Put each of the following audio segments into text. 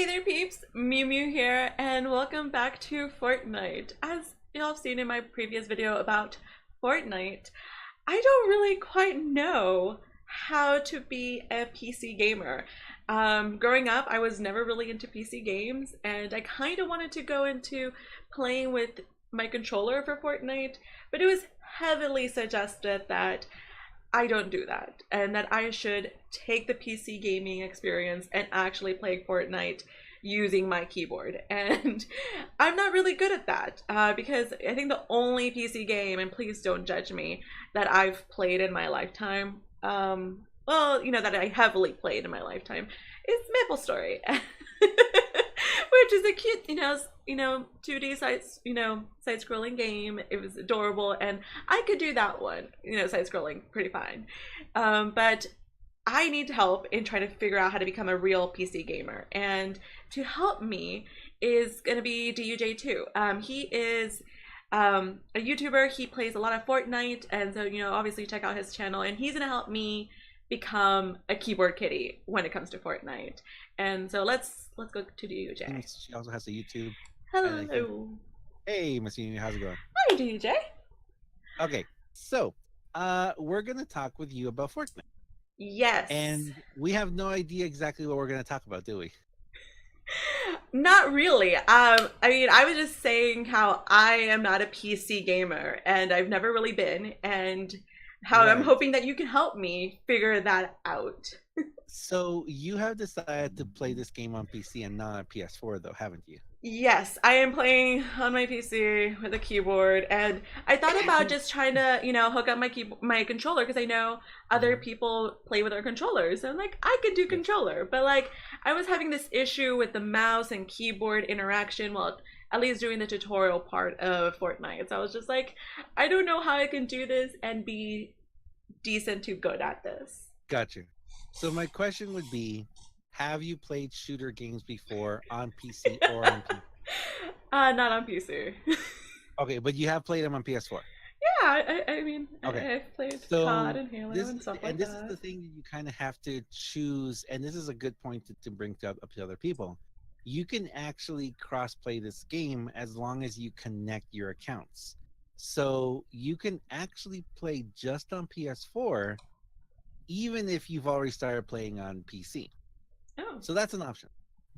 Hey there peeps, Mew Mew here, and welcome back to Fortnite. As y'all have seen in my previous video about Fortnite, I don't really quite know how to be a PC gamer. Growing up, I was never really into PC games, and I kind of wanted to go into playing with my controller for Fortnite, but it was heavily suggested that I don't do that, and that I should take the PC gaming experience and actually play Fortnite using my keyboard. And I'm not really good at that because I think the only PC game, and please don't judge me, that I've played in my lifetime, well, that I heavily played in my lifetime, is Maple Story. Which is a cute, 2D side-scrolling game. It was adorable, and I could do that one, side-scrolling pretty fine. But I need help in trying to figure out how to become a real PC gamer, and to help me is gonna be Duj2. He is a YouTuber. He plays a lot of Fortnite, and so obviously check out his channel, and he's gonna help me become a keyboard kitty when it comes to Fortnite. And so let's go to DJ. She also has a YouTube. Hello. Hey, Miss Uni, how's it going? Hi, DJ. Okay, so we're gonna talk with you about Fortnite. Yes. And we have no idea exactly what we're gonna talk about, do we? Not really. I was just saying how I am not a PC gamer, and I've never really been, and how I'm hoping that you can help me figure that out. So you have decided to play this game on PC and not on PS4, though, haven't you? Yes, I am playing on my PC with a keyboard, and I thought about just trying to, hook up my controller, because I know other people play with their controllers. So I'm like, I could do controller, but like I was having this issue with the mouse and keyboard interaction while at least doing the tutorial part of Fortnite. So I was just like, I don't know how I can do this and be decent to good at this. Gotcha. So my question would be, have you played shooter games before on PC or on PC? Not on PC. Okay, but you have played them on PS4. Yeah, I mean, okay. I've played COD and Halo and stuff like that. And this is the thing that you kind of have to choose, and this is a good point to bring up to other people. You can actually cross-play this game as long as you connect your accounts. So you can actually play just on PS4, even if you've already started playing on PC. Oh. So that's an option.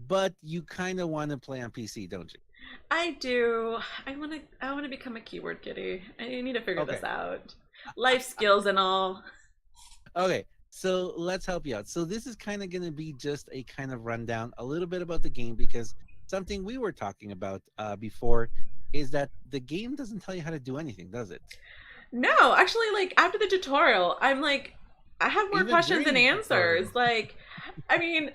But you kind of want to play on PC, don't you? I do. I want to become a keyboard kitty. I need to figure this out. Life skills and all. Okay, so let's help you out. So this is kind of going to be just a kind of rundown, a little bit about the game, because something we were talking about before is that the game doesn't tell you how to do anything, does it? No, actually, like after the tutorial, I'm like, I have more questions than answers. Like, I mean,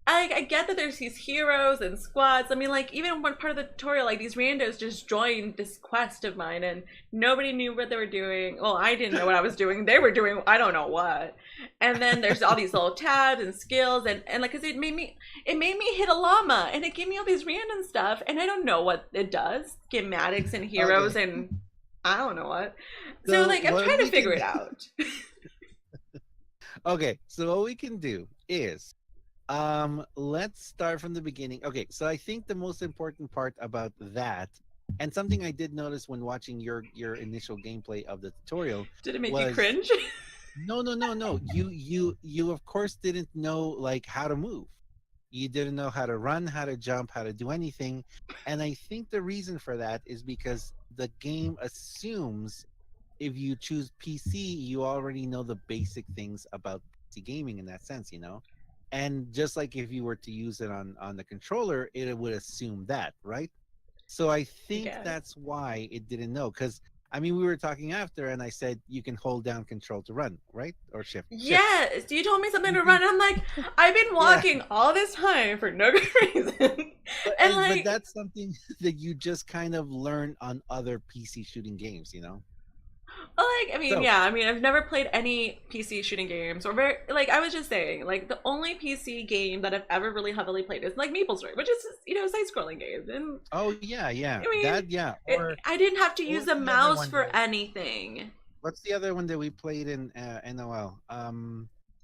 I get that there's these heroes and squads. I mean, like, even one part of the tutorial, like, these randos just joined this quest of mine, and nobody knew what they were doing. Well, I didn't know what I was doing. They were doing I don't know what. And then there's all these little tabs and skills, and like, cause it made me hit a llama, and it gave me all these random stuff, and I don't know what it does. Schematics and heroes and I don't know what. So like, I'm trying to figure it out. Okay, so what we can do is let's start from the beginning. Okay, so I think the most important part about that, and something I did notice when watching your initial gameplay of the tutorial, did it make you cringe? No. You of course didn't know like how to move. You didn't know how to run, how to jump, how to do anything. And I think the reason for that is because the game assumes if you choose PC, you already know the basic things about PC gaming in that sense, And just like if you were to use it on the controller, it would assume that, right? So I think that's why it didn't know. Because, I mean, we were talking after, and I said you can hold down control to run, right? Or shift. Yes, you told me something to run. I'm like, I've been walking all this time for no good reason. But that's something that you just kind of learn on other PC shooting games, Well, like, I mean, I've never played any PC shooting games, or I was just saying, like, the only PC game that I've ever really heavily played is, like, Maple Story, which is, side-scrolling games, and... Oh, yeah. I mean, I didn't have to use a mouse for anything. What's the other one that we played in NOL?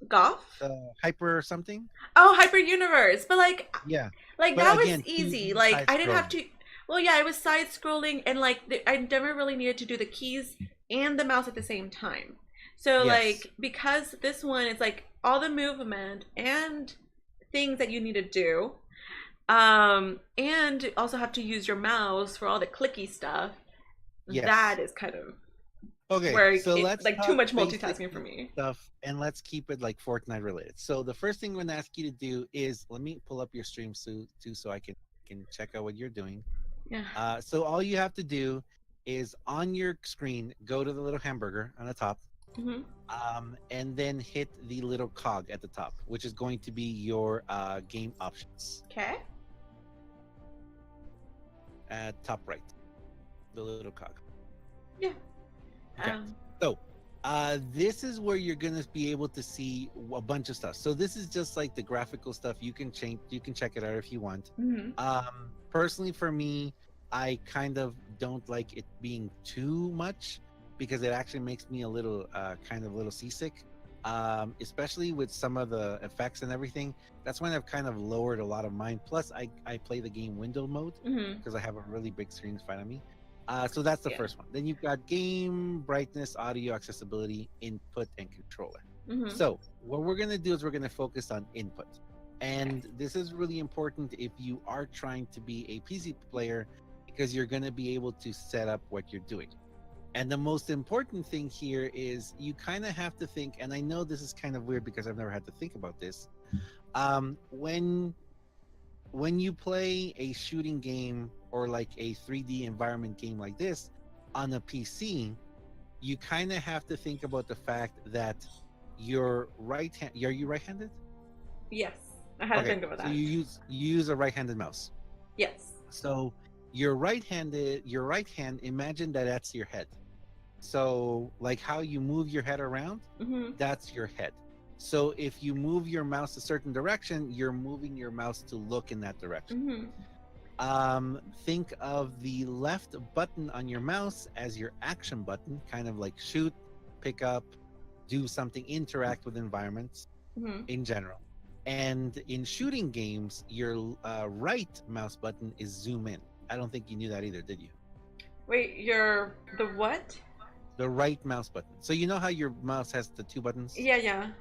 Golf? Hyper something. Oh, Hyper Universe. But Yeah, like but that was again, easy. 2D Like side I didn't have scrolling. to. Well, yeah, it was side scrolling, and like I never really needed to do the keys and the mouse at the same time. So Yes, like because this one is like all the movement and things that you need to do, and you also have to use your mouse for all the clicky stuff. yes. That is kind of Okay, where so it's let's like too talk much basic multitasking for me. stuff and let's keep it like Fortnite related. So the first thing I'm gonna ask you to do is let me pull up your stream too so I can check out what you're doing. Yeah. So all you have to do is on your screen go to the little hamburger on the top, Hmm. and then hit the little cog at the top, which is going to be your game options Okay. at top right, the little cog. Yeah. Okay. Um. So, this is where you're gonna be able to see a bunch of stuff. So this is just like the graphical stuff. You can change. You can check it out if you want. Mhm. Personally, for me, I kind of don't like it being too much because it actually makes me a little, kind of a little seasick. Especially with some of the effects and everything. That's when I've kind of lowered a lot of mine. Plus, I play the game window mode Mhm. because I have a really big screen in front of me. So that's the Yeah. first one. Then you've got game, brightness, audio, accessibility, input, and controller. Mhm. So what we're going to do is we're going to focus on input. Okay. And this is really important if you are trying to be a PC player because you're going to be able to set up what you're doing. And the most important thing here is you kind of have to think, and I know this is kind of weird because I've never had to think about this. Um, when when you play a shooting game or like a 3D environment game like this on a PC, you kind of have to think about the fact that your right hand, are you right-handed? Yes. I had to Okay, think about so that. you use a right-handed mouse. Yes. So your right hand, imagine that that's your head. So like how you move your head around, Mhm. that's your head. So if you move your mouse a certain direction, you're moving your mouse to look in that direction. Mhm. Think of the left button on your mouse as your action button, kind of like shoot, pick up, do something, interact with environments Mhm. in general. And in shooting games, your right mouse button is zoom in. I don't think you knew that either, did you? Wait, you're the what? The right mouse button. So you know how your mouse has the two buttons? Yeah, yeah.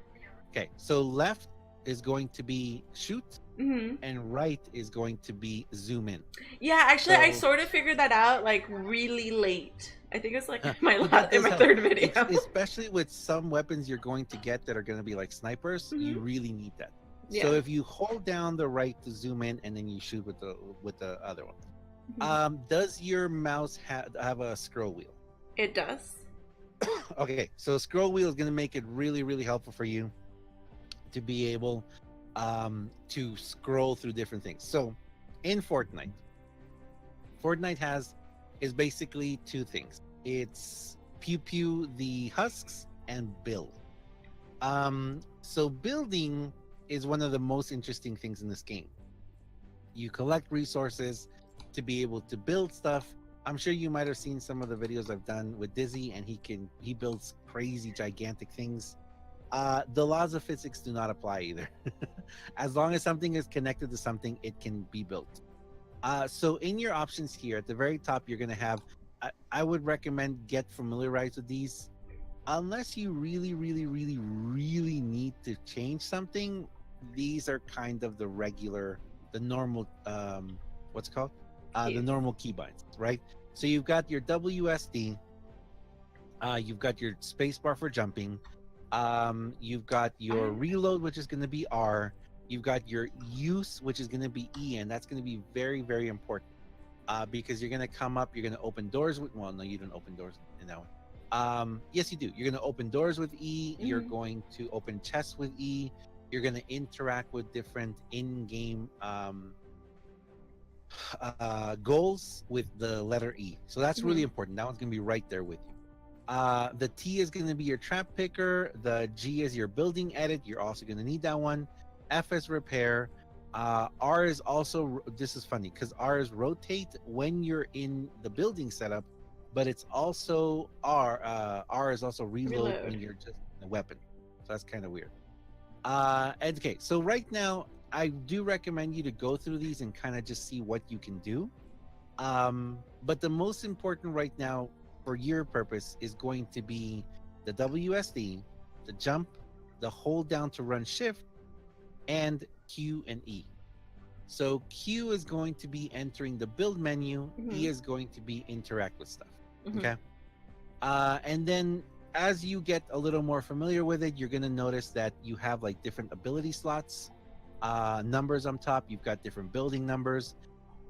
Okay, so left is going to be shoot, Mhm. and right is going to be zoom in. Yeah, actually I So sort of figured that out like really late. I think it's like my but that in does my help. third It's video. especially with some weapons you're going to get that are going to be like snipers. You Mhm. really need that. So Yeah. if you hold down the right to zoom in, and then you shoot with the other one. Mhm. Does your mouse have a scroll wheel? It does. Okay, so a scroll wheel is going to make it really really helpful for you to be able to scroll through different things. So in Fortnite has is basically two things. It's pew pew the husks and build. So building is one of the most interesting things in this game. You collect resources to be able to build stuff. I'm sure you might have seen some of the videos I've done with Dizzy, and he builds crazy gigantic things. The laws of physics do not apply either. As long as something is connected to something, it can be built. So in your options here at the very top, you're gonna have. I would recommend get familiarized with these, unless you really, really, really, really need to change something. These are kind of the regular, the normal. What's it called? The Keys. normal keybinds, right? So you've got your WSD. You've got your spacebar for jumping. You've got your I reload, which is going to be R. You've got your use, which is going to be E, and that's going to be very, very important because you're going to come up. You're going to open doors with. Well, no, you don't open doors in that one. Yes, you do. You're going to open doors with E. You're Mhm. going to open chests with E. You're going to interact with different in-game goals with the letter E. So that's really Mhm. important. That one's going to be right there with you. The T is going to be your trap picker. The G is your building edit. You're also going to need that one. F is repair. R is also, this is funny because R is rotate when you're in the building setup, but it's also R. R is also reload when Reload. you're just in the weapon. So that's kind of weird. And okay, so right now I do recommend you to go through these and kind of just see what you can do. But the most important right now for your purpose is going to be the WSD, the jump, the hold down to run shift, and Q and E. So Q is going to be entering the build menu. E is going to be interact with stuff. Okay. And then as you get a little more familiar with it, you're going to notice that you have like different ability slots, numbers on top. You've got different building numbers.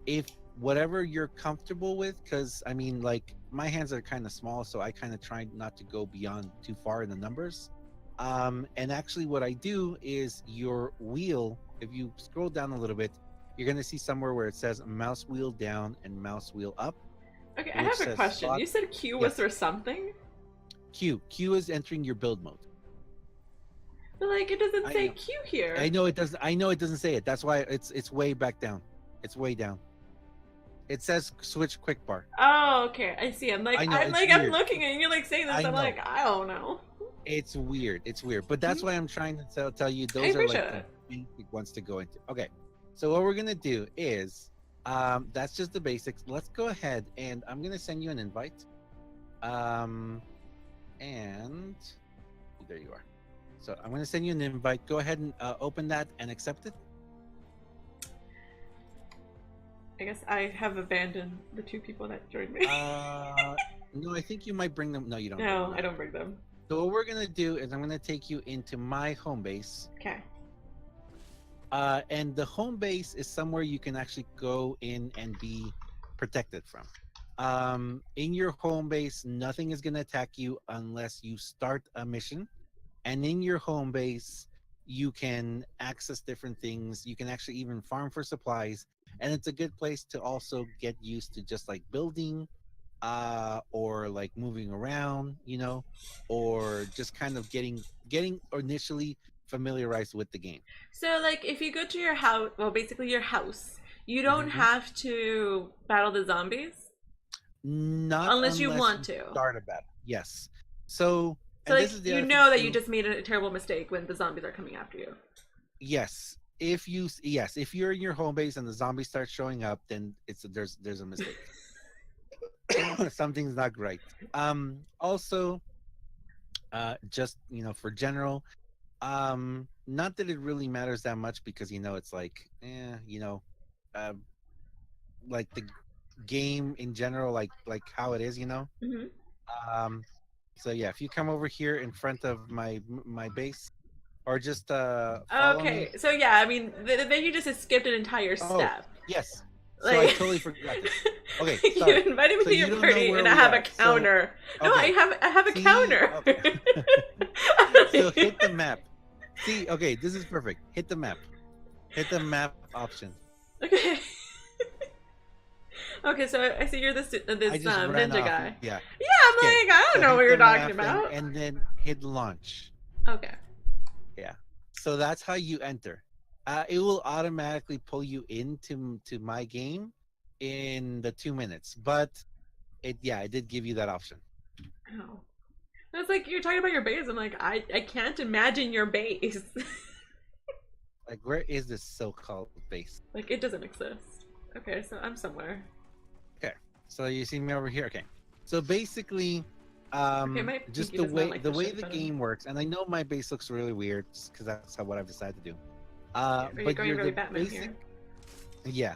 If whatever you're comfortable with, because I mean, like my hands are kind of small, so I kind of try not to go beyond too far in the numbers. And actually, what I do is your wheel, if you scroll down a little bit, you're going to see somewhere where it says mouse wheel down and mouse wheel up. Okay, I have a question. Slot. You said Q was for something? Q is entering your build mode. But like it doesn't say Q here. I know it doesn't. I know it doesn't say it. That's why it's way back down. It's way down. It says switch quick bar. Oh, okay. I see. I'm looking and you're like saying this. I'm like, I don't know. It's weird. It's weird. But that's why I'm trying to tell you those are like the basic ones to go into. Okay. So what we're gonna do is that's just the basics. Let's go ahead and I'm gonna send you an invite. And there you are. So I'm gonna send you an invite. Go ahead and open that and accept it. I guess I have abandoned the two people that joined me. No, I think you might bring them. No, you don't. No, I don't bring them. So what we're gonna do is I'm gonna take you into my home base. Okay. And the home base is somewhere you can actually go in and be protected from. In your home base, nothing is gonna attack you unless you start a mission. And in your home base, you can access different things. You can actually even farm for supplies. And it's a good place to also get used to just like building or like moving around, you know, or just kind of getting initially familiarized with the game. So like if you go to your house, well basically your house, you don't have to battle the zombies? Not unless you want to. Start a battle. Yes. So like you know that you just made a terrible mistake when the zombies are coming after you. Yes. If you're in your home base and the zombies start showing up, then there's a mistake. Something's not right. Also, just for general, not that it really matters that much because it's like, like the game in general, like how it is, So yeah, if you come over here in front of my base. Or just follow me. So yeah, I mean, then you just skipped an entire step. Yes. So I totally forgot this. Okay, sorry. You invited me to your party, and I have a counter. So, no, I have a counter. Okay. So hit the map. See, okay, this is perfect. Hit the map. Hit the map option. Okay. Okay, so I see you're this ninja guy. Yeah. Yeah, I'm like, I don't know what you're talking about. And then hit launch. Okay. Yeah, so that's how you enter. It will automatically pull you into my game in the 2 minutes, but it did give you that option. Oh, that's like you're talking about your base. I'm like, I can't imagine your base. Like, where is this so-called base? Like, it doesn't exist. Okay, so I'm somewhere. Okay, so you see me over here. Okay, so basically. Just the way the game works, and I know my base looks really weird because that's what I've decided to do. But you're really Batman here. Yeah.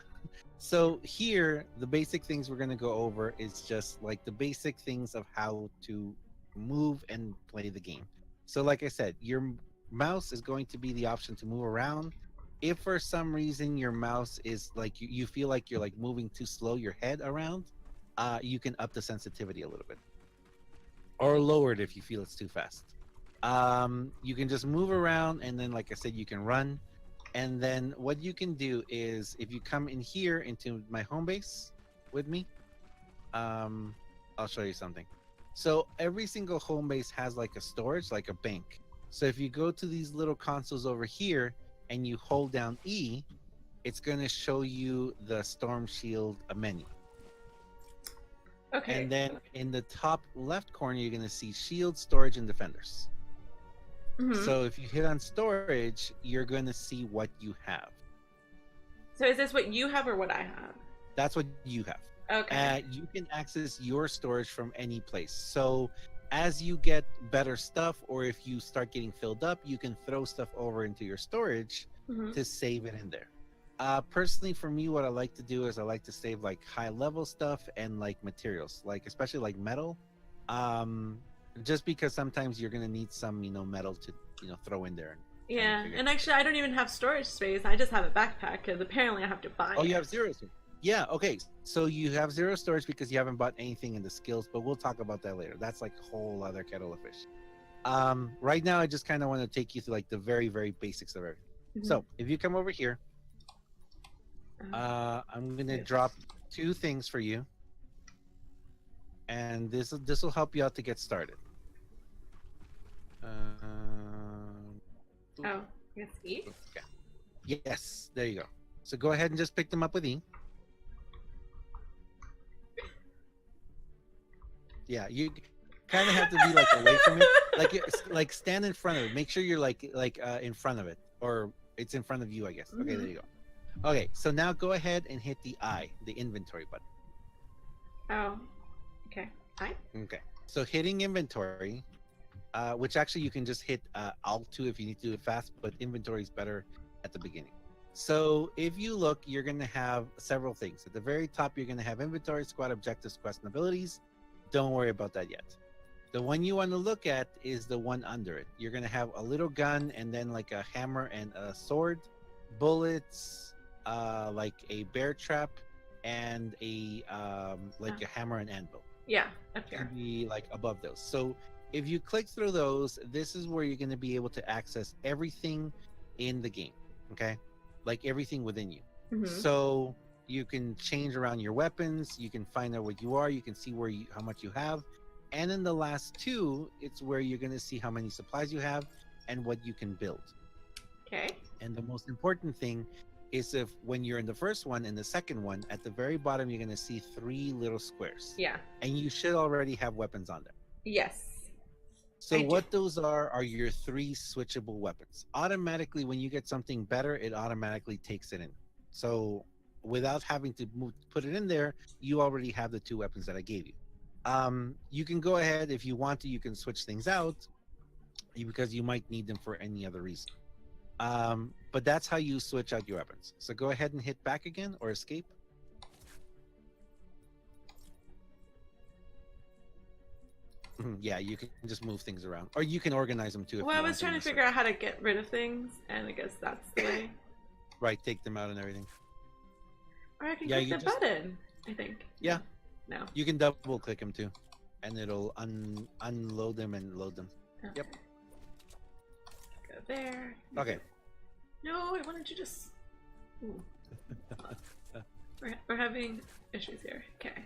So here, the basic things we're gonna go over is just like the basic things of how to move and play the game. So like I said, your mouse is going to be the option to move around. If for some reason your mouse is like you feel like you're like moving too slow, your head around, you can up the sensitivity a little bit. Or lower it if you feel it's too fast. You can just move around, and then, like I said, you can run. And then what you can do is, if you come in here into my home base with me, I'll show you something. So every single home base has like a storage, like a bank. So if you go to these little consoles over here and you hold down E, it's going to show you the Storm Shield menu. Okay. And then in the top left corner, you're going to see shield, storage, and defenders. Mm-hmm. So if you hit on storage, you're going to see what you have. So is this what you have or what I have? That's what you have. Okay. You can access your storage from any place. So as you get better stuff, or if you start getting filled up, you can throw stuff over into your storage Mm-hmm. to save it in there. Personally, for me, what I like to do is I like to save like high level stuff and like materials, like especially like metal. Um, just because sometimes you're gonna need some, metal to, throw in there and kind of Yeah, figure and things actually, I don't even have storage space. I just have a backpack because apparently I have to buy out. Oh, you it. have zero storage. Yeah, okay. So you have zero storage because you haven't bought anything in the skills, but we'll talk about that later. That's like a whole other kettle of fish. Right now, I just kind of want to take you through like the very, very basics of everything. Mm-hmm. So if you come over here, I'm gonna drop two things for you, and this will help you out to get started. Oh, yes, E? Okay. Yes, there you go. So go ahead and just pick them up with E. Yeah, you kind of have to be like away from it, like stand in front of it. Make sure you're like in front of it, or it's in front of you, I guess. Okay, Mm-hmm. there you go. Okay, so now go ahead and hit the I, the inventory button. Oh, okay. I? Okay, so hitting inventory, which actually you can just hit Alt 2 if you need to do it fast, but inventory is better at the beginning. So if you look, you're going to have several things. At the very top, you're going to have inventory, squad objectives, quest and abilities. Don't worry about that yet. The one you want to look at is the one under it. You're going to have a little gun and then like a hammer and a sword, bullets, like a bear trap, and a hammer and anvil. Yeah, up here. Can be like above those. So if you click through those, this is where you're going to be able to access everything in the game. Okay, like everything within you. Mm-hmm. So you can change around your weapons. You can find out what you are. You can see how much you have. And in the last two, it's where you're going to see how many supplies you have and what you can build. Okay. And the most important thing is when you're in the first one and the second one, at the very bottom, you're going to see 3 little squares. Yeah. And you should already have weapons on there. Yes. So what those are your 3 switchable weapons. Automatically, when you get something better, it automatically takes it in. So without having to put it in there, you already have the 2 weapons that I gave you. You can go ahead if you want to. You can switch things out because you might need them for any other reason. But that's how you switch out your weapons. So go ahead and hit back again or escape. Yeah, you can just move things around, or you can organize them too. Well, I was trying to figure out how to get rid of things, and I guess that's the way. Right, take them out and everything. Or I can click the button, I think. Yeah. No. You can double click them too, and it'll unload them and load them. Okay. Yep. Go there. Okay. No, I wanted to just. Ooh. We're having issues here. Okay.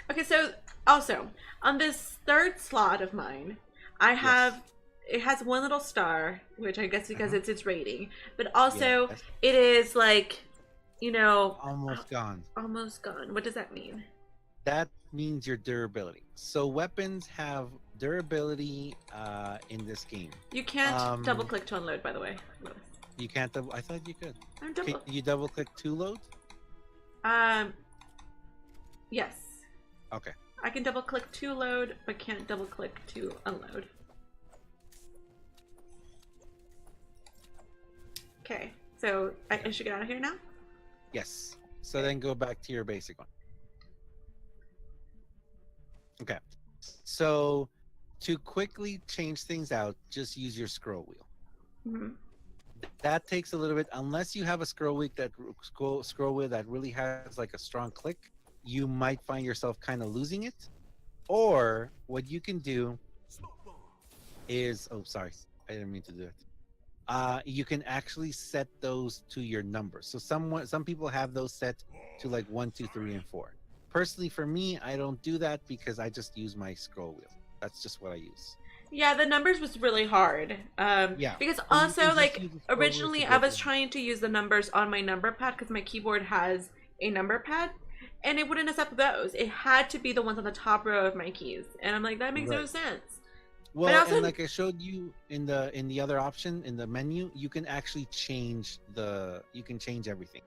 Okay, so also on this third slot of mine, I have it has one little star, which I guess because it's its rating, but also it is like, almost gone. Almost gone. What does that mean? That means your durability. So weapons have durability in this game. You can't double click to unload, by the way. You can't double. I thought you could. Can you double click to load? Yes. Okay. I can double click to load, but can't double click to unload. Okay, so I should get out of here now? Yes. So then go back to your basic one. Okay. So to quickly change things out, just use your scroll wheel. Mm-hmm. That takes a little bit, unless you have a scroll wheel that really has like a strong click. You might find yourself kind of losing it. Or what you can do is, oh, sorry, I didn't mean to do it. You can actually set those to your numbers. So some people have those set to like 1, 2, 3, and 4. Personally, for me, I don't do that because I just use my scroll wheel. That's just what I use. Yeah, the numbers was really hard. Because also, like, originally I was trying to use the numbers on my number pad because my keyboard has a number pad. And it wouldn't accept those. It had to be the ones on the top row of my keys. And I'm like, that makes no sense. But Well, also, and like I showed you in the other option in the menu, you can actually change everything.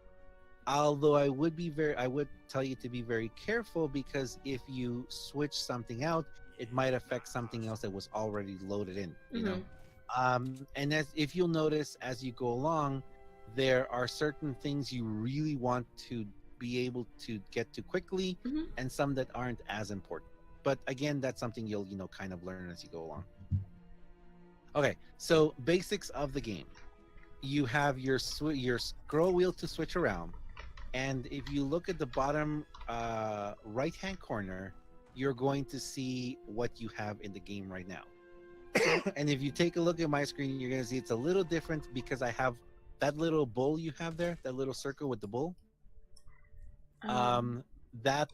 Although I would tell you to be very careful, because if you switch something out, it might affect something else that was already loaded in, you know. mhm, And as if you'll notice as you go along, there are certain things you really want to be able to get to quickly, mhm. and some that aren't as important. But again, that's something you'll kind of learn as you go along. Okay, so basics of the game: you have your scroll wheel to switch around, and if you look at the bottom right hand corner, you're going to see what you have in the game right now. And if you take a look at my screen, you're going to see it's a little different, because I have that little bull you have there, that little circle with the bull. Um, um that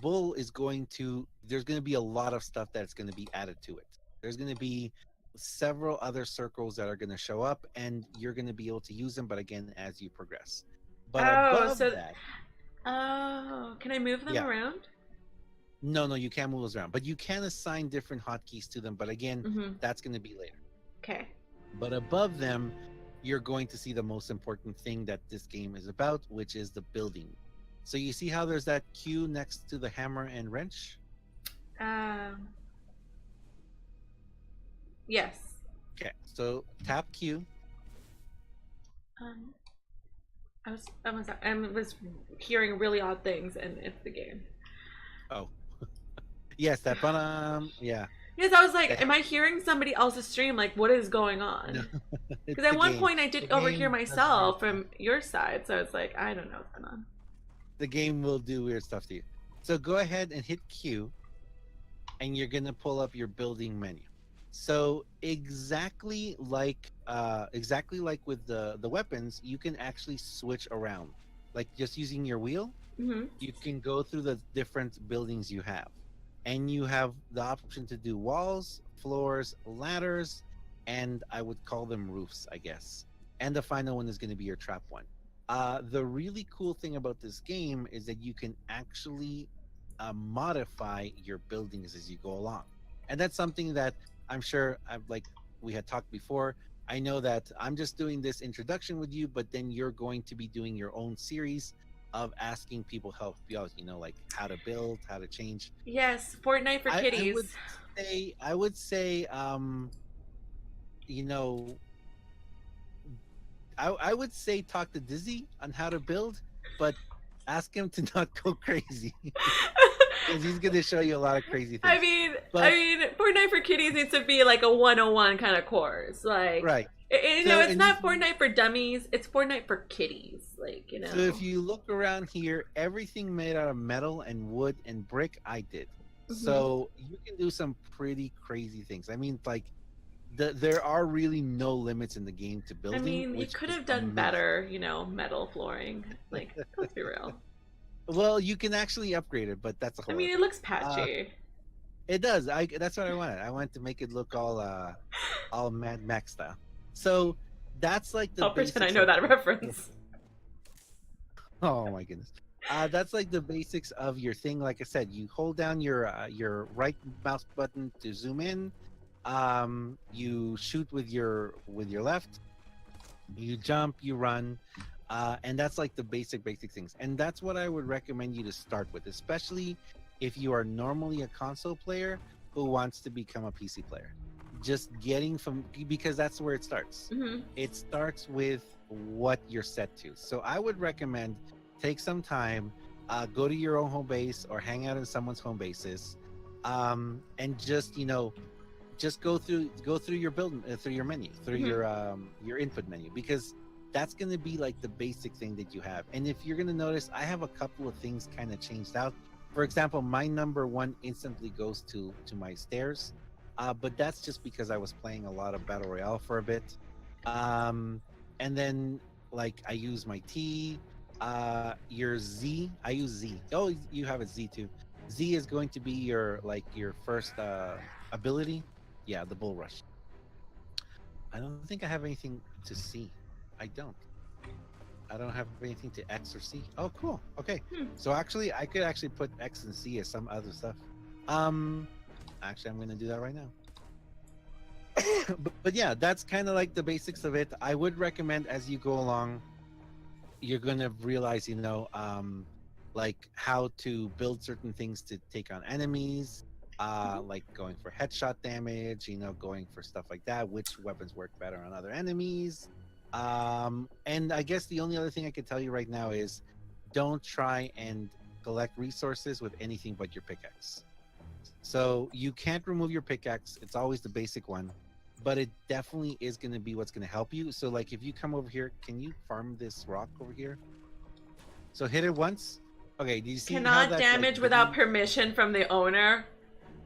bull is going to there's going to be a lot of stuff that's going to be added to it. There's going to be several other circles that are going to show up, and you're going to be able to use them, but again, as you progress. But oh, above so, that, oh, can I move them yeah, around? no, you can't move those around, but you can assign different hotkeys to them, but again, Mm-hmm. that's going to be later. Okay. But above them, you're going to see the most important thing that this game is about, which is the building. So you see how there's that Q next to the hammer and wrench? Um, yes. Okay, so tap Q. Um, I was hearing really odd things, and it's the game. Oh, yes, that yeah. Yes, I was like, That, am I hearing somebody else's stream? Like, what is going no, on? it's Because at the one game. point I The did overhear game does weird myself stuff. from your side, so it's like I don't know what's going on. The game will do weird stuff to you. So go ahead and hit Q, and you're gonna pull up your building menu. So exactly like with the weapons, you can actually switch around. Like just using your wheel, Mm-hmm. you can go through the different buildings you have, and you have the option to do walls, floors, ladders, and I would call them roofs, I guess. And the final one is going to be your trap one. The really cool thing about this game is that you can actually modify your buildings as you go along, and that's something that I'm sure like we had talked before. I know that I'm just doing this introduction with you, but then you're going to be doing your own series of asking people help you out, like how to build, how to change. Yes, Fortnite for I would kitties. say, you know, I would say talk to Dizzy on how to build, but ask him to not go crazy, because he's going to show you a lot of crazy I things. mean, I But mean, Fortnite for kitties needs to be like a 101 kind of course. Like, right. it's And not Fortnite for dummies. It's Fortnite for kitties. Like, so if you look around here, everything made out of metal and wood and brick, I did. Hmm. So you can do some pretty crazy things. I mean, like there are really no limits in the game to I building, mean, you which could is have done amazing. better, metal flooring. Like, let's be real. Well, you can actually upgrade it, but that's a I whole mean, other it thing. looks patchy. It does. That's what I wanted. I wanted to make it look all Mad Max style. So that's like the I'll pretend I basics know of. that reference. Oh my goodness. That's like the basics of your thing. Like I said, you hold down your right mouse button to zoom in. You shoot with your left. You jump, you run, and that's like the basic things. And that's what I would recommend you to start with, especially if you are normally a console player who wants to become a PC player. Just getting from because that's where it starts. Hmm. It starts with what you're set to. So I would recommend take some time, go to your own home base or hang out in someone's home bases, and just go through your build through your menu, through Hmm. your input menu, because that's going to be like the basic thing that you have. And if you're going to notice, I have a couple of things kind of changed out. For example, my number one instantly goes to my stairs, but that's just because I was playing a lot of battle royale for a bit. And then like I use my T, your Z, I use Z. Oh, you have a Z too. Z is going to be your first ability. Yeah, the bull rush. I don't think I have anything to see. I don't. I don't have anything to X or C. Oh, cool. Okay. Hmm. So actually, I could actually put X and C as some other stuff. Um, Actually, I'm going to do that right now. but yeah, that's kind of like the basics of it. I would recommend as you go along, you're gonna realize, like how to build certain things to take on enemies, Mhm. like going for headshot damage, going for stuff like that, which weapons work better on other enemies. And I guess the only other thing I can tell you right now is don't try and collect resources with anything but your pickaxe. So you can't remove your pickaxe. It's always the basic one, but it definitely is going to be what's going to help you. So like if you come over here, can you farm this rock over here? So hit it once. Okay, do you see how Cannot that like damage without green? permission from the owner.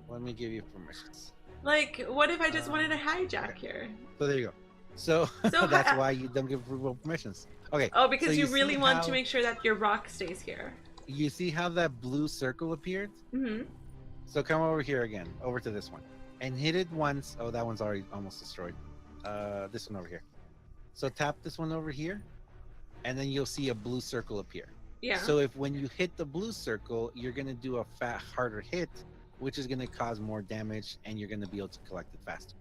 Let me give you permissions. Like, what if I just wanted to Okay, hijack here? so there you go. So So, that's why you don't give approval permissions. Okay, oh, so because you really want to make sure that your rock stays here. you see how that blue circle appeared? Mm-hmm. So come over here again, over to this one, and hit it once. Oh, that one's already almost destroyed. This one over here. So tap this one over here, and then you'll see a blue circle appear. Yeah. So if when you hit the blue circle, you're gonna do a harder hit, which is gonna cause more damage, and you're gonna be able to collect it faster.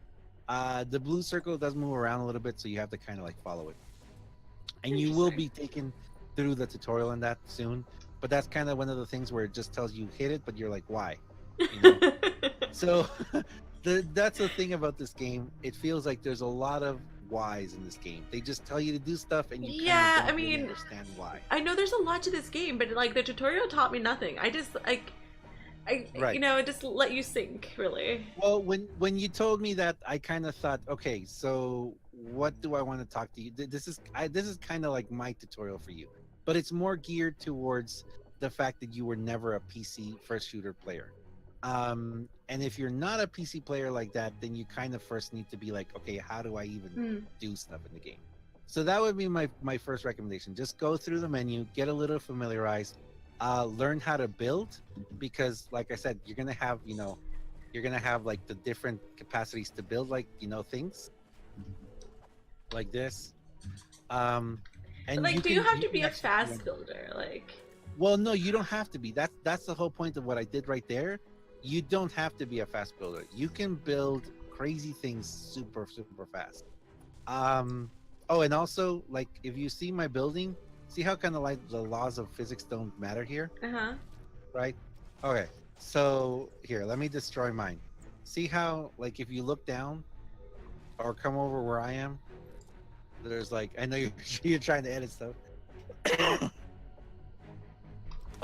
The blue circle does move around a little bit, so you have to kind of like follow it. And you will be taken through the tutorial on that soon. But that's kind of one of the things where it just tells you hit it, but you're like, why? So that's the thing about this game. It feels like there's a lot of whys in this game. They just tell you to do stuff, and you Yeah, kind of I don't really mean, understand why. I know there's a lot to this game, but like the tutorial taught me nothing. I just like, Right. it just let you sink, really. Well, when you told me that, I kind of thought, okay, so what do I want to talk to you? This is kind of like my tutorial for you, but it's more geared towards the fact that you were never a PC first shooter player. And if you're not a PC player like that, then you kind of first need to be like, okay, how do I even do stuff in the game? So that would be my first recommendation. Just go through the menu, get a little familiarized, learn how to build, because like I said, you're gonna have like the different capacities to build, like things like this. And But like, you do can you have you to can be a actually fast builder? Like, well, no, you don't have to be. That's the whole point of what I did right there. You don't have to be a fast builder. You can build crazy things super fast. Oh, and also, like, if you see my building, see how kind of like the laws of physics don't matter here, uh-huh. right? Okay, so here, let me destroy mine. See how, like, if you look down or come over where I am, there's like, I know you're trying to edit stuff.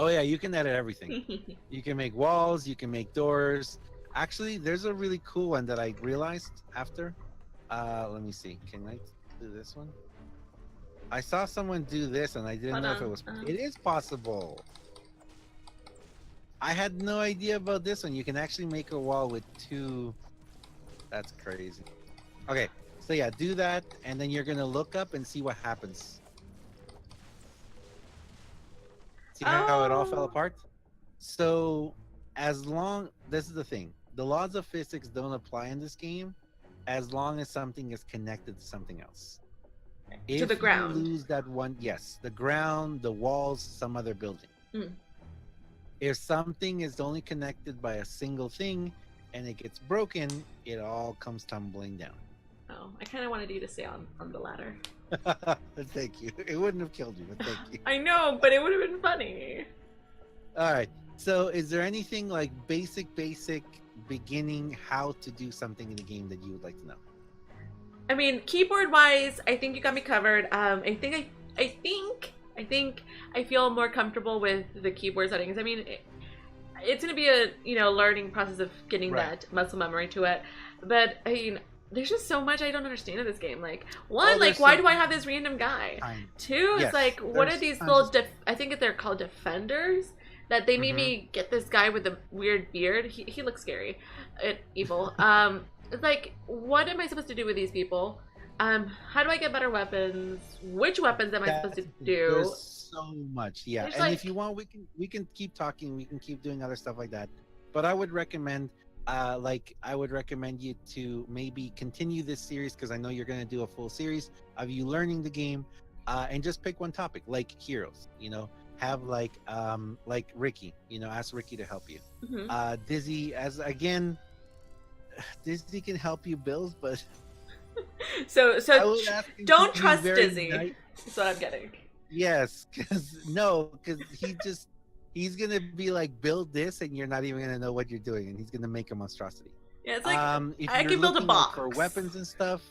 Oh yeah, you can edit everything. You can make walls, you can make doors. Actually, there's a really cool one that I realized after. Let me see. Can I do this one? I saw someone do this and I didn't Hold know if on. it was it is possible. I had no idea about this one. You can actually make a wall with two. That's crazy. Okay, so yeah, do that and then you're gonna look up and see what happens. See how it all fell Oh. apart? So, this is the thing, the laws of physics don't apply in this game as long as something is connected to something else. To the If you ground. lose that one, yes, the ground, the walls, some other building. Mm. If something is only connected by a single thing and it gets broken, it all comes tumbling down. Oh, I kind of wanted you to stay on the ladder. Thank you. It wouldn't have killed you, but thank you. I know, but it would have been funny. All right. So, is there anything like basic beginning how to do something in the game that you would like to know? I mean, keyboard wise, I think you got me covered. I think I feel more comfortable with the keyboard settings. I mean, it's gonna be a learning process of getting Right. that muscle memory to it. But I mean, there's just so much I don't understand in this game. Like, one, Oh, like, there's why so do I have this random guy? time. Two, it's Yes, like, what are there's these tons little of I think they're called defenders? That they made Mhm. me get this guy with the weird beard. He looks scary, evil. It's like, what am I supposed to do with these people? How do I get better weapons? Which weapons am I supposed to do? There's so much, yeah. There's And like, if you want, we can keep talking. We can keep doing other stuff like that. But I would recommend, I would recommend you to maybe continue this series because I know you're going to do a full series of you learning the game, and just pick one topic like heroes. Have like Ricky. Ask Ricky to help you. mhm. Dizzy, as again, Disney can help you build, but So I would ask him to don't be trust very Dizzy. nice. That's what I'm getting. Yes, because he's gonna be like, build this, and you're not even gonna know what you're doing, and he's gonna make a monstrosity. Yeah, it's like If I you're can build a looking like for box. weapons and stuff,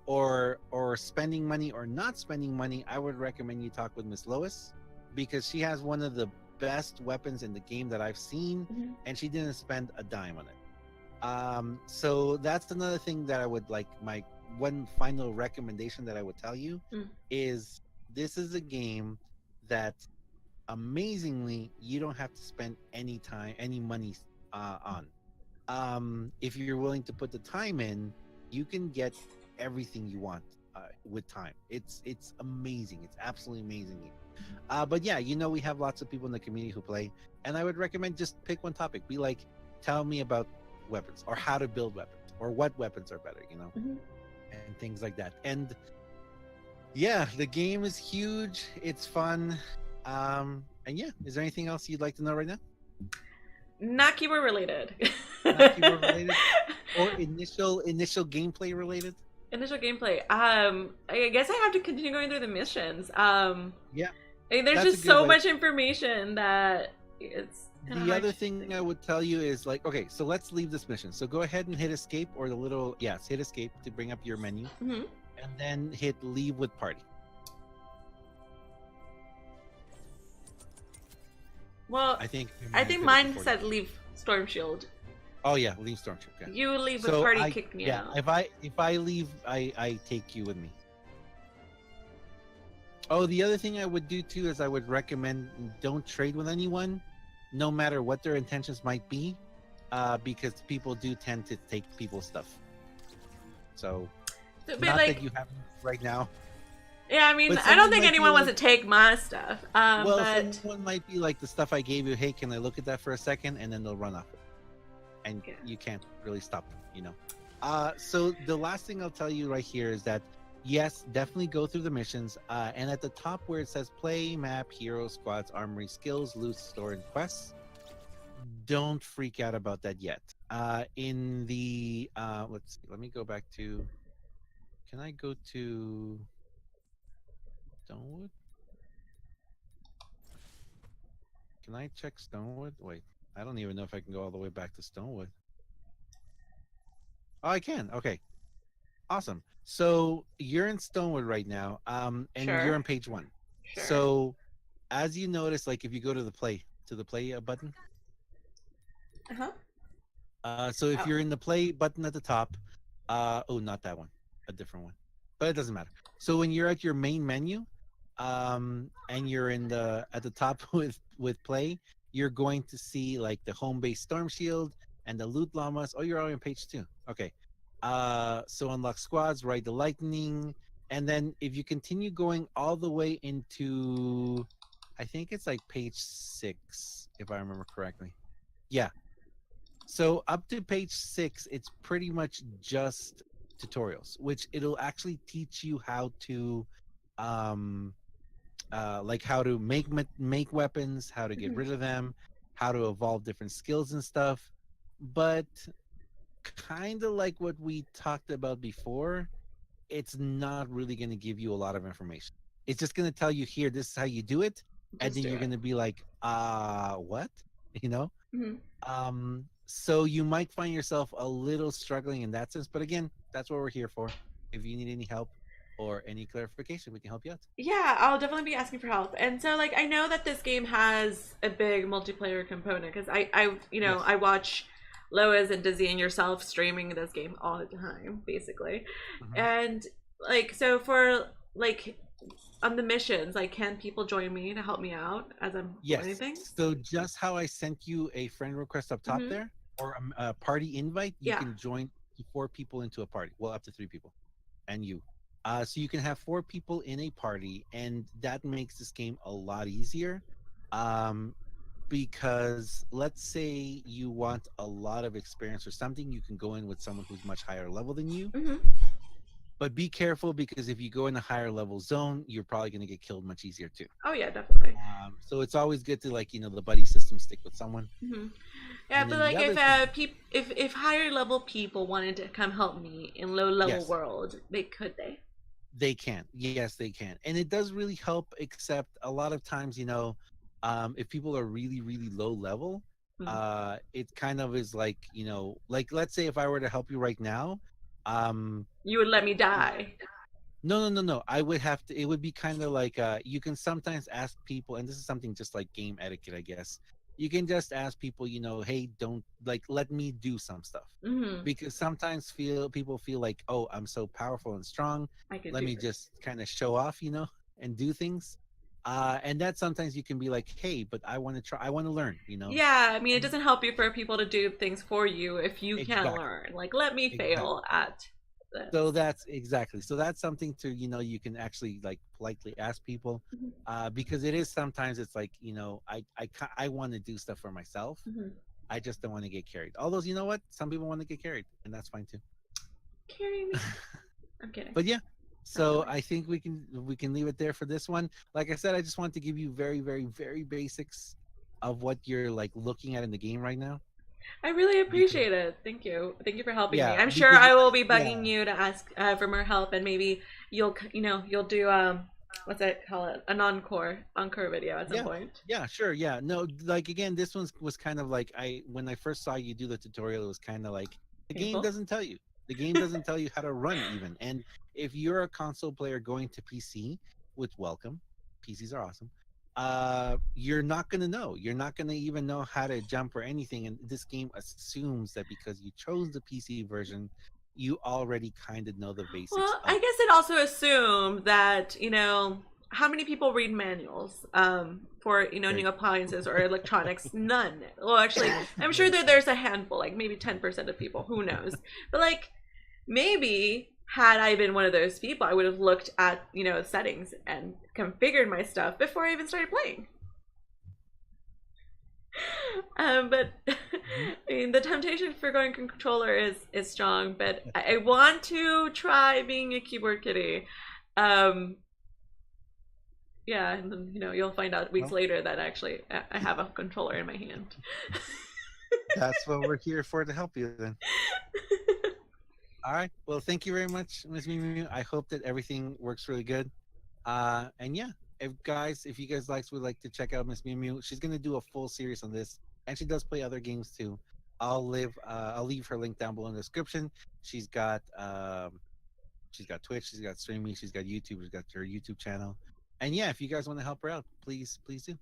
or spending money or not spending money, I would recommend you talk with Miss Lois, because she has one of the best weapons in the game that I've seen, Mhm. and she didn't spend a dime on it. So that's another thing that I would like. My one final recommendation that I would tell you Mm. is, this is a game that amazingly you don't have to spend any time, any money on. If you're willing to put the time in, you can get everything you want with time. It's amazing. It's absolutely amazing. But yeah, we have lots of people in the community who play, and I would recommend just pick one topic. Be like, tell me about weapons, or how to build weapons, or what weapons are better, Mhm. and things like that. And yeah, the game is huge. It's fun. And yeah, is there anything else you'd like to know right now? Not keyboard related. Not keyboard related, or initial gameplay related? Initial gameplay. I guess I have to continue going through the missions. Yeah, There's that's a just good so way. much information that it's kind of The hard other to thing think. I would tell you is, like, okay, so let's leave this mission. So go ahead and hit escape, or the little, yes, hit escape to bring up your menu, Mhm. and then hit leave with party. Well, I think you I might have think hit it mine before you. said leave Storm Shield. Oh yeah, leave Stormtrooper. Okay. You leave with So party kicked me out. if I leave, I take you with me. Oh, the other thing I would do too is I would recommend, don't trade with anyone, no matter what their intentions might be, because people do tend to take people's stuff. So, But not that like, you haven't right now, yeah, I mean, but I don't someone think might be anyone wants like, to take my stuff. well, But someone might be like, the stuff I gave you, hey, can I look at that for a second? And then they'll run off, and yeah. you can't really stop them. So the last thing I'll tell you right here is that, yes, definitely go through the missions, and at the top where it says play, map, hero, squads, armory, skills, loot, store, and quests, don't freak out about that yet. In the let's see, let me go back to, can I go to Stonewood? Can I check Stonewood? Wait, I don't even know if I can go all the way back to Stonewood. Oh, I can. Okay, awesome. So you're in Stonewood right now, and you're Sure. on page 1. Sure. So as you notice, like, if you go to the play button, Uh huh. so if Oh. you're in the play button at the top, oh, not that one, a different one, but it doesn't matter. So when you're at your main menu, and you're at the top with play, you're going to see like the home base storm shield and the loot llamas. Oh, you're already on page 2. Okay. So unlock squads, ride the lightning, and then if you continue going all the way into, I think it's like page 6, if I remember correctly. Yeah. So up to page 6, it's pretty much just tutorials, which it'll actually teach you how to, um, like how to make weapons, how to get Mhm. rid of them, how to evolve different skills and stuff. But kind of like what we talked about before, it's not really going to give you a lot of information. It's just going to tell you, here, this is how you do it, and Just then do you're it. going to be like, what? You know? Mhm. So you might find yourself a little struggling in that sense, but again, that's what we're here for. If you need any help or any clarification, we can help you out. Yeah, I'll definitely be asking for help. And so, like, I know that this game has a big multiplayer component because Yes. I watch Lois and Dizzy and yourself streaming this game all the time, basically. Mhm. And like, so for like on the missions, like, can people join me to help me out as I'm learning Yes. things? So just how I sent you a friend request up top Mm-hmm. there, or a party invite, you Yeah. can join 4 people into a party. Well, up to 3 people, and you. So you can have 4 people in a party, and that makes this game a lot easier. Um, because let's say you want a lot of experience or something, you can go in with someone who's much higher level than you, Mm-hmm. But be careful because if you go in a higher level zone, you're probably going to get killed much easier too. Oh yeah, definitely. So it's always good to, like, the buddy system stick with someone. Hmm. Yeah, And but then the like other if thing, if higher level people wanted to come help me in low level yes, world, they could they? they can. Yes, they can. And it does really help, except a lot of times, if people are really, really low level, Hmm. it kind of is like, like let's say if I were to help you right now, um, You would let me die. no, no, no, no. I would have to. It would be kind of like you can sometimes ask people, and this is something just like game etiquette, I guess. You can just ask people, hey, don't like let me do some stuff, Hmm. because sometimes feel people feel like, oh, I'm so powerful and strong. I could Let do me this. just kind of show off, and do things. And that sometimes you can be like, hey, but I want to try. I want to learn. Yeah, I mean, it And doesn't help you for people to do things for you if you can't exactly, learn. Like, let me exactly. fail at this. So that's exactly. So that's something to, you can actually like politely ask people, Mhm. because it is sometimes it's like, I want to do stuff for myself. Mhm. I just don't want to get carried. Although, you know what? Some people want to get carried, and that's fine too. Carry me. I'm kidding. But yeah, Not so really. I think we can leave it there for this one. Like I said, I just want to give you very, very, very basics of what you're like looking at in the game right now, I really because appreciate it. Thank you. Thank you for helping me. yeah, I'm sure because I will be yeah. bugging you to ask for more help, and maybe you'll do what's that call it? An encore video at some Yeah, point. yeah, sure, yeah. No, like again, this one was kind of like when I first saw you do the tutorial, it was kind of like the game Painful. doesn't tell you. The game doesn't tell you how to run even. And if you're a console player going to PC, which welcome, PCs are awesome. You're not gonna know. You're not gonna even know how to jump or anything. And this game assumes that because you chose the PC version, you already kind of know the basics Well, I of guess it also assumed that, how many people read manuals for, very new appliances or electronics? None. Well, actually, I'm sure very that few. there's a handful, like maybe 10% of people. Who knows? But like, maybe had I been one of those people, I would have looked at, settings and configured my stuff before I even started playing. But I Mhm. mean, the temptation for going controller is strong. But I want to try being a keyboard kitty. Um, yeah, and then you'll find out weeks Well, later that actually I have a controller in my hand. that's what we're here for to help you then. All right. Well, thank you very much, Ms. Mimu. I hope that everything works really good. And yeah, if you guys would like to check out Miss Mimu, she's gonna do a full series on this, and she does play other games too. I'll leave her link down below in the description. She's got she's got Twitch, she's got streaming, she's got YouTube, she's got her YouTube channel. And yeah, if you guys want to help her out, please do.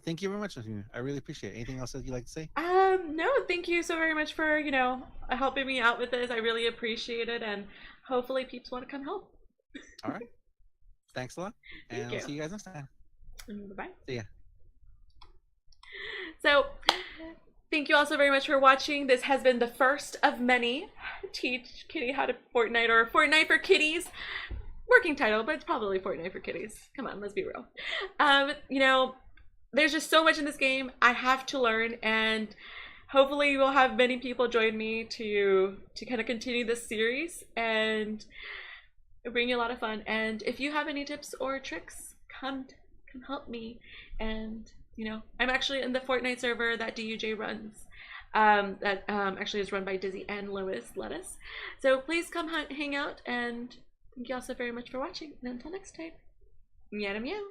Thank you very much, Miss Mimu. I really appreciate it. Anything else that you'd like to say? No, thank you so very much for helping me out with this. I really appreciate it, and hopefully, peeps want to come help. All right. Thanks a lot, and Thank I'll you. see you guys next time. Bye bye. See ya. So, thank you all so very much for watching. This has been the first of many Teach Kitty How to Fortnite or Fortnite for Kitties. Working title, but it's probably Fortnite for Kitties. Come on, let's be real. There's just so much in this game I have to learn, and hopefully we'll have many people join me to kind of continue this series and bring you a lot of fun. And if you have any tips or tricks, come help me. And I'm actually in the Fortnite server that Duj runs. That actually is run by Dizzy and Lois Lettuce. So please come hang out, and thank you all so very much for watching. And until next time, meow meow.